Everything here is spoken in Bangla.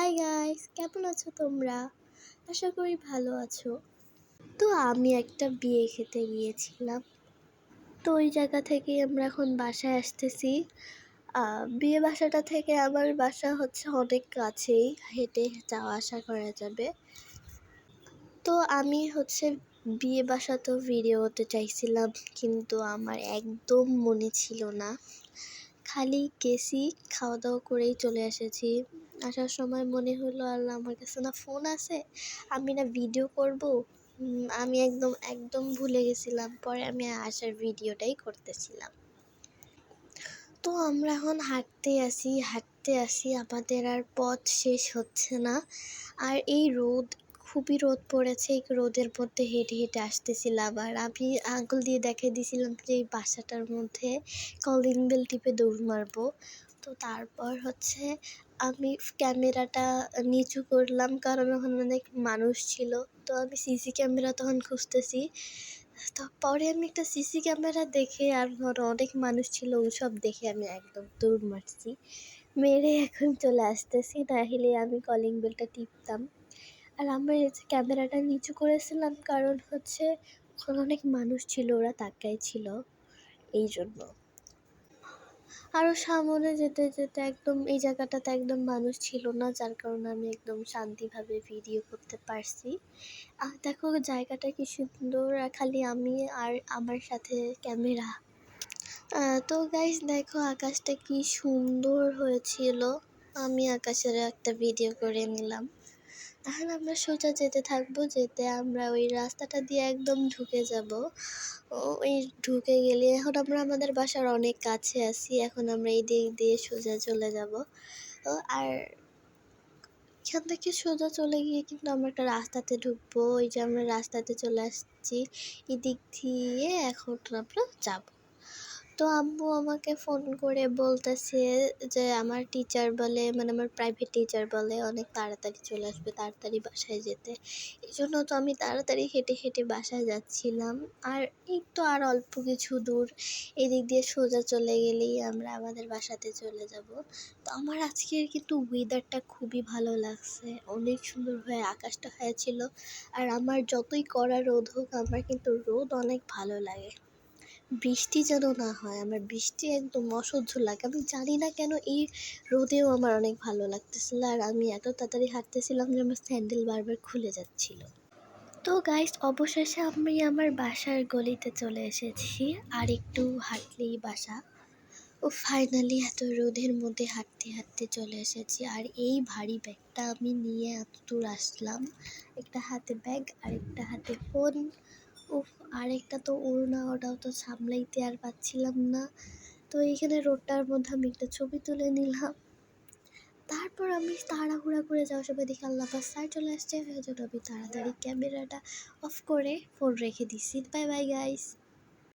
হাই গাইস, কেমন আছো তোমরা? আশা করি ভালো আছো। তো আমি একটা বিয়ে খেতে গিয়েছিলাম। তো ওই জায়গা থেকে আমরা এখন বাসায় আসতেছি। বিয়ে বাসাটা থেকে আমার বাসা হচ্ছে অনেক কাছেই, হেঁটে যাওয়া আসা করা যাবে। তো আমি হচ্ছে বিয়ে বাসাতেও ভিডিও হতে চাইছিলাম, কিন্তু আমার একদম মনে ছিল না। খালি গেছি, খাওয়া দাওয়া করেই চলে এসেছি। আসার সময় মনে হলো আল্লাহ, আমার কাছে না ফোন আছে, আমি না ভিডিও করব। আমি একদম ভুলে গেছিলাম। পরে আমি আসার ভিডিওটাই করতেছিলাম। তো আমরা এখন হাঁটতে আসি, আমাদের আর পথ শেষ হচ্ছে না। আর এই খুবই রোদ পড়েছে, এই রোদের মধ্যে হেঁটে হেঁটে আসতেছিলাম। আর আমি আঙুল দিয়ে দেখিয়ে দিয়েছিলাম যে এই বাসাটার মধ্যে কলিং বেল টিপে দৌড় মারবো। তো তারপর হচ্ছে আমি ক্যামেরাটা নিচু করলাম, কারণ ওখানে অনেক মানুষ ছিল। তো আমি সিসি ক্যামেরা তখন খুঁজতেছি। তো পরে আমি একটা সিসি ক্যামেরা দেখে, আর অনেক মানুষ ছিল, ওসব দেখে আমি একদম দৌড় মারছি। মেরে এখন চলে আসতেছি, নাহলে আমি কলিং বেলটা টিপতাম। আর আমরা এই যে ক্যামেরাটা নিচু করেছিলাম, কারণ হচ্ছে ওখানে অনেক মানুষ ছিল, ওরা তাকাই ছিল এই জন্য। আরও সামনে যেতে যেতে একদম এই জায়গাটাতে একদম মানুষ ছিল না, যার কারণে আমি একদম শান্তিভাবে ভিডিও করতে পারছি। দেখো জায়গাটা কি সুন্দর, খালি আমি আর আমার সাথে ক্যামেরা। তো গাইস দেখো আকাশটা কি সুন্দর হয়েছিল। আমি আকাশের একটা ভিডিও করে নিলাম। এখন আমরা সোজা যেতে থাকবো, যেতে আমরা ওই রাস্তাটা দিয়ে একদম ঢুকে যাব। ওই ঢুকে গেলে এখন আমরা আমাদের বাসার অনেক কাছে আছি। এখন আমরা এই দিক দিয়ে সোজা চলে যাব। আর এখান থেকে সোজা চলে গিয়ে কিন্তু আমরা একটা রাস্তাতে ঢুকবো। ওই যে আমরা রাস্তাতে চলে আসছি, এদিক দিয়ে এখন আমরা যাব। তো আম্মু আমাকে ফোন করে বলতেছে যে আমার টিচার বলে, মানে আমার প্রাইভেট টিচার বলে অনেক তাড়াতাড়ি চলে আসবে, তাড়াতাড়ি বাসায় যেতে। এই জন্য তো আমি তাড়াতাড়ি হেঁটে হেঁটে বাসায় যাচ্ছিলাম। আর এই তো আর অল্প কিছু দূর, এদিক দিয়ে সোজা চলে গেলেই আমরা আমাদের বাসাতে চলে যাব। তো আমার আজকের কিন্তু ওয়েদারটা খুবই ভালো লাগছে, অনেক সুন্দর হয়ে আকাশটা হয়েছিল। আর আমার যতই কড়া রোদ হোক, আমার কিন্তু রোদ অনেক ভালো লাগে। বৃষ্টি যেন না হয়, আমার বৃষ্টি একদম অসহ্য লাগে। আমি জানি না কেন এই রোদেও আমার অনেক ভালো লাগতেছিল। আর আমি এত তাড়াতাড়ি হাঁটতেছিলাম যে আমার স্যান্ডেল বারবার খুলে যাচ্ছিল। তো গাইস, অবশেষে আমি আমার বাসার গলিতে চলে এসেছি। আর একটু হাঁটলেই বাসা। ও ফাইনালি এত রোদের মধ্যে হাঁটতে হাঁটতে চলে এসেছি। আর এই ভারী ব্যাগটা আমি নিয়ে এত দূর আসলাম, একটা হাতে ব্যাগ আর একটা হাতে ফোন। আরেকটা তো ওড়না, ওটাও তো সামলাইতে আর পাচ্ছিলাম না। তো এইখানে রোডটার মধ্যে আমি একটা ছবি তুলে নিলাম। তারপর আমি তাড়াহুড়া করে যাওয়ার সময় দেখি আল্লাহ স্যার চলে আসছে, ওই জন্য আমি তাড়াতাড়ি ক্যামেরাটা অফ করে ফোন রেখে দিছি। Bye bye guys.